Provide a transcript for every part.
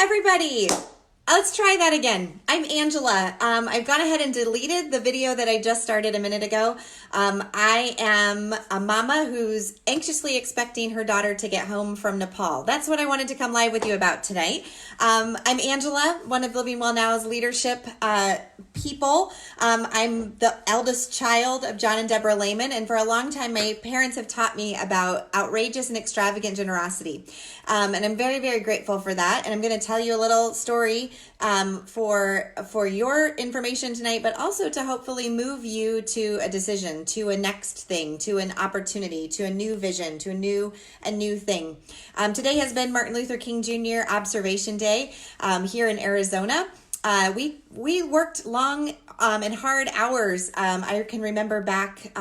everybody. Let's try that again. I'm Angela. I've gone ahead and deleted the video that I just started a minute ago. I am a mama who's anxiously expecting her daughter to get home from Nepal. That's what I wanted to come live with you about tonight. I'm Angela, one of Living Well Now's leadership people. I'm the eldest child of John and Deborah Lehman, and for a long time, my parents have taught me about outrageous and extravagant generosity. And I'm very, very grateful for that. And I'm going to tell you a little story for your information tonight, but also to hopefully move you to a decision, to a next thing, to an opportunity, to a new vision, to a new thing. Today has been Martin Luther King Jr. Observation Day here in Arizona. We worked long and hard hours. I can remember back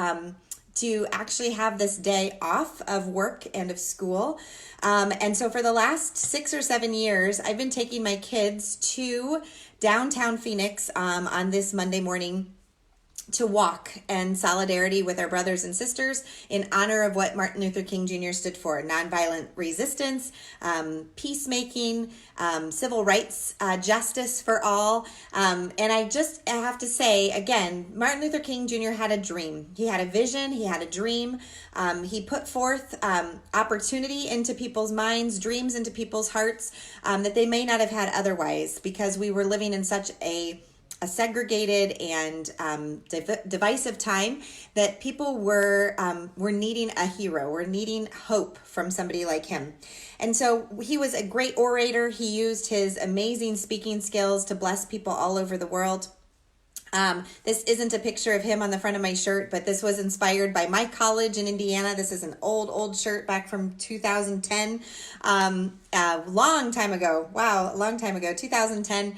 to actually have this day off of work and of school. And so for the last 6 or 7 years, I've been taking my kids to downtown Phoenix on this Monday morning to walk in solidarity with our brothers and sisters in honor of what Martin Luther King Jr. stood for: nonviolent resistance, peacemaking, civil rights, justice for all. And I have to say, again, Martin Luther King Jr. had a dream. He had a vision. He had a dream. He put forth opportunity into people's minds, dreams into people's hearts that they may not have had otherwise, because we were living in such a segregated and divisive time that people were needing a hero. We're needing hope from somebody like him. And so he was a great orator. He used his amazing speaking skills to bless people all over the world. This isn't a picture of him on the front of my shirt, but this was inspired by my college in Indiana. This is an old shirt back from 2010, a long time ago. Wow, a long time ago, 2010,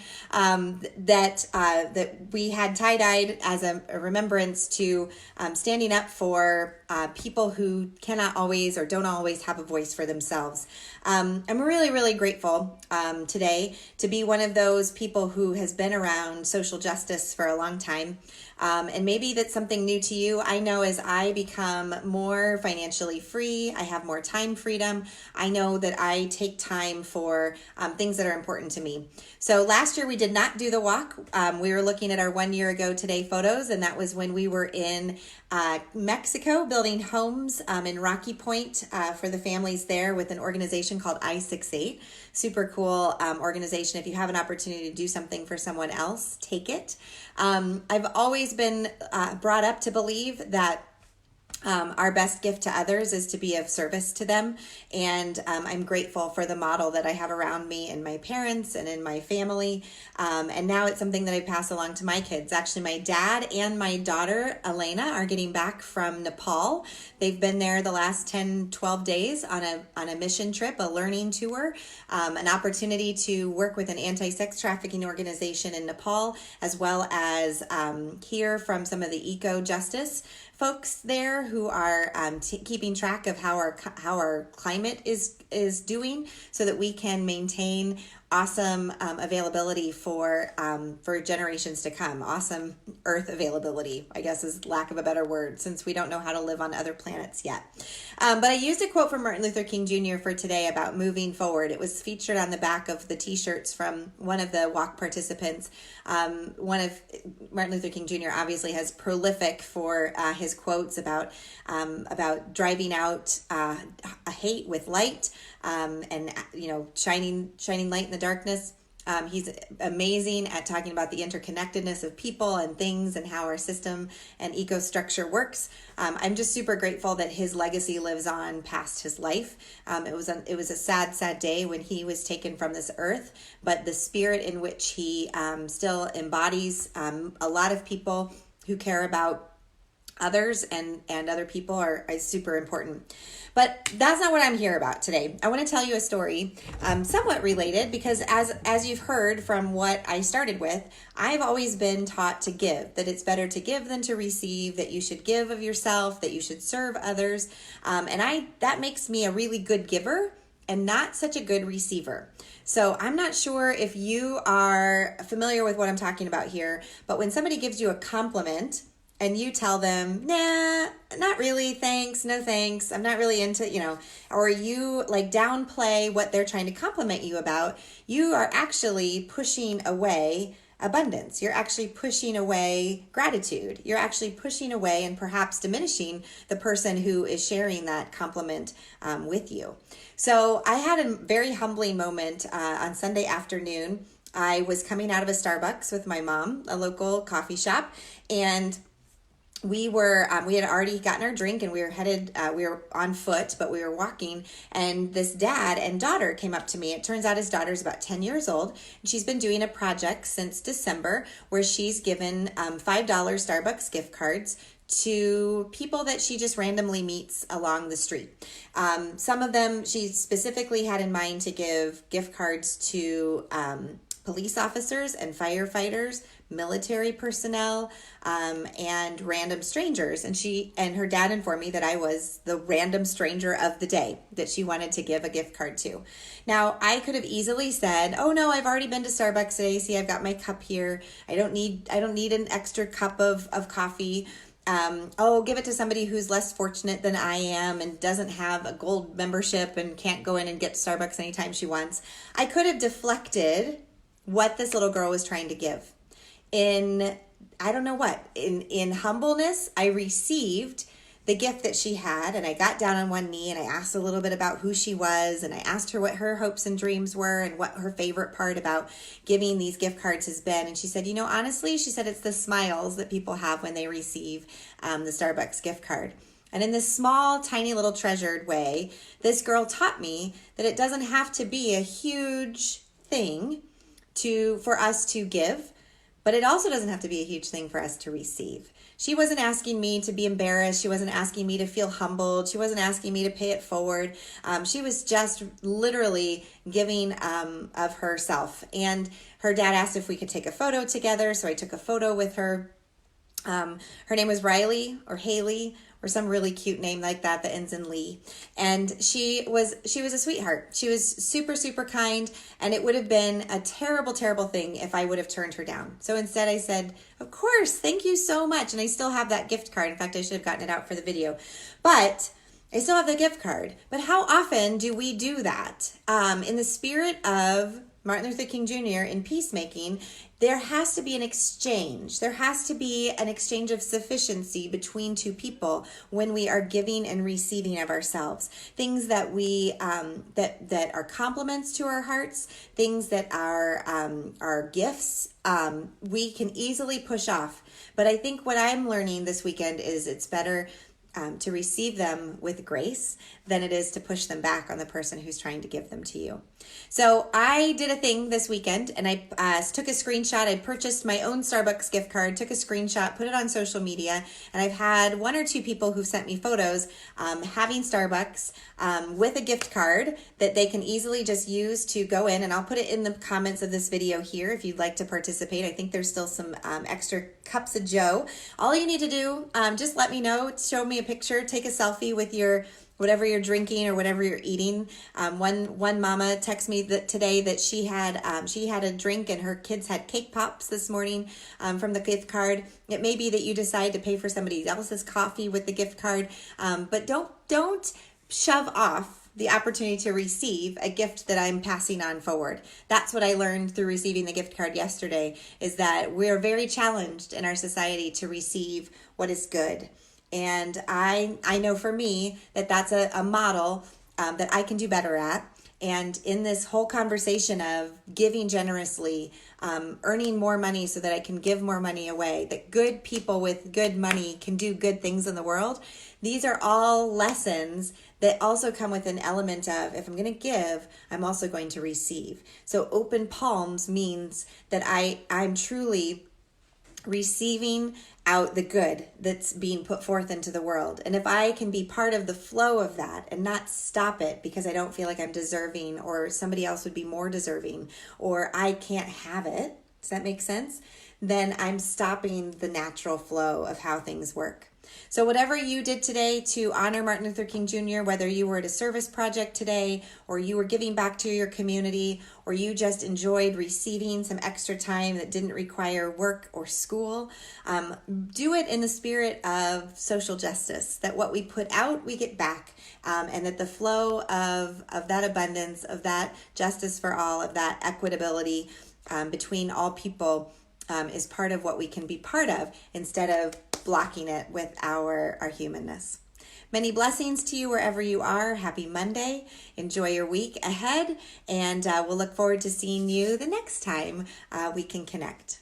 that we had tie-dyed as a remembrance to standing up for people who cannot always or don't always have a voice for themselves. I'm really, really grateful today to be one of those people who has been around social justice for a long time. And maybe that's something new to you. I know as I become more financially free, I have more time freedom. I know that I take time for things that are important to me. So last year we did not do the walk. We were looking at our 1 year ago today photos, and that was when we were in Mexico building homes in Rocky Point for the families there with an organization called I68. Super cool organization. If you have an opportunity to do something for someone else, take it. I've always been brought up to believe that our best gift to others is to be of service to them. And I'm grateful for the model that I have around me in my parents and in my family. And now it's something that I pass along to my kids. Actually, my dad and my daughter, Elena, are getting back from Nepal. They've been there the last 10, 12 days on a mission trip, a learning tour, an opportunity to work with an anti-sex trafficking organization in Nepal, as well as hear from some of the eco-justice folks there who are keeping track of how our climate is doing, so that we can maintain awesome availability for generations to come. Awesome earth availability, I guess, is lack of a better word, since we don't know how to live on other planets yet. But I used a quote from Martin Luther King Jr. for today about moving forward. It was featured on the back of the t-shirts from one of the walk participants. One of Martin Luther King Jr. obviously has prolific for his quotes about driving out hate with light, and shining light in the darkness. He's amazing at talking about the interconnectedness of people and things and how our system and eco-structure works. I'm just super grateful that his legacy lives on past his life. It was a sad day when he was taken from this earth, but the spirit in which he still embodies a lot of people who care about others and other people is super important. But that's not what I'm here about today. I want to tell you a story, somewhat related, because as you've heard from what I started with, I've always been taught to give, that it's better to give than to receive, that you should give of yourself, that you should serve others. And that makes me a really good giver and not such a good receiver. So I'm not sure if you are familiar with what I'm talking about here, but when somebody gives you a compliment, and you tell them, nah, not really, thanks, no thanks, I'm not really into, or you like downplay what they're trying to compliment you about, you are actually pushing away abundance. You're actually pushing away gratitude. You're actually pushing away and perhaps diminishing the person who is sharing that compliment with you. So I had a very humbling moment on Sunday afternoon. I was coming out of a Starbucks with my mom, a local coffee shop, and we had already gotten our drink and we were on foot, but we were walking, and this dad and daughter came up to me. It turns out his daughter's about 10 years old, and she's been doing a project since December where she's given $5 Starbucks gift cards to people that she just randomly meets along the street. Some of them she specifically had in mind to give gift cards to police officers and firefighters, military personnel, and random strangers. And her dad informed me that I was the random stranger of the day that she wanted to give a gift card to. Now, I could have easily said, oh no, I've already been to Starbucks today. See, I've got my cup here. I don't need an extra cup of coffee. Give it to somebody who's less fortunate than I am and doesn't have a gold membership and can't go in and get Starbucks anytime she wants. I could have deflected what this little girl was trying to give. In humbleness, I received the gift that she had, and I got down on one knee and I asked a little bit about who she was, and I asked her what her hopes and dreams were and what her favorite part about giving these gift cards has been. And she said, honestly, she said, it's the smiles that people have when they receive the Starbucks gift card. And in this small, tiny little treasured way, this girl taught me that it doesn't have to be a huge thing for us to give, but it also doesn't have to be a huge thing for us to receive. She wasn't asking me to be embarrassed. She wasn't asking me to feel humbled. She wasn't asking me to pay it forward. She was just literally giving of herself. And her dad asked if we could take a photo together, so I took a photo with her. Her name was Riley or Haley, or some really cute name like that ends in Lee. And she was a sweetheart. She was super, super kind, and it would have been a terrible, terrible thing if I would have turned her down. So instead I said, of course, thank you so much. And I still have that gift card. In fact, I should have gotten it out for the video. But I still have the gift card. But how often do we do that? In the spirit of Martin Luther King Jr. in peacemaking, there has to be an exchange. There has to be an exchange of sufficiency between two people when we are giving and receiving of ourselves. Things that we that are compliments to our hearts, things that are gifts, we can easily push off. But I think what I'm learning this weekend is it's better to receive them with grace than it is to push them back on the person who's trying to give them to you. So I did a thing this weekend, and I took a screenshot. I purchased my own Starbucks gift card, took a screenshot, put it on social media, and I've had one or two people who've sent me photos having Starbucks with a gift card that they can easily just use to go in, and I'll put it in the comments of this video here if you'd like to participate. I think there's still some extra cups of joe. All you need to do, just let me know, show me a picture, take a selfie with your whatever you're drinking or whatever you're eating. One mama texted me today that she had a drink and her kids had cake pops this morning from the gift card. It may be that you decide to pay for somebody else's coffee with the gift card, but don't shove off the opportunity to receive a gift that I'm passing on forward. That's what I learned through receiving the gift card yesterday, is that we're very challenged in our society to receive what is good. And I know for me that that's a model that I can do better at. And in this whole conversation of giving generously, earning more money so that I can give more money away, that good people with good money can do good things in the world, these are all lessons that also come with an element of, if I'm going to give, I'm also going to receive. So open palms means that I'm truly receiving out the good that's being put forth into the world. And if I can be part of the flow of that and not stop it because I don't feel like I'm deserving, or somebody else would be more deserving, or I can't have it, does that make sense? Then I'm stopping the natural flow of how things work. So whatever you did today to honor Martin Luther King Jr., whether you were at a service project today, or you were giving back to your community, or you just enjoyed receiving some extra time that didn't require work or school, do it in the spirit of social justice, that what we put out, we get back, and that the flow of that abundance, of that justice for all, of that equitability between all people is part of what we can be part of, instead of blocking it with our humanness. Many blessings to you wherever you are. Happy Monday. Enjoy your week ahead, and we'll look forward to seeing you the next time we can connect.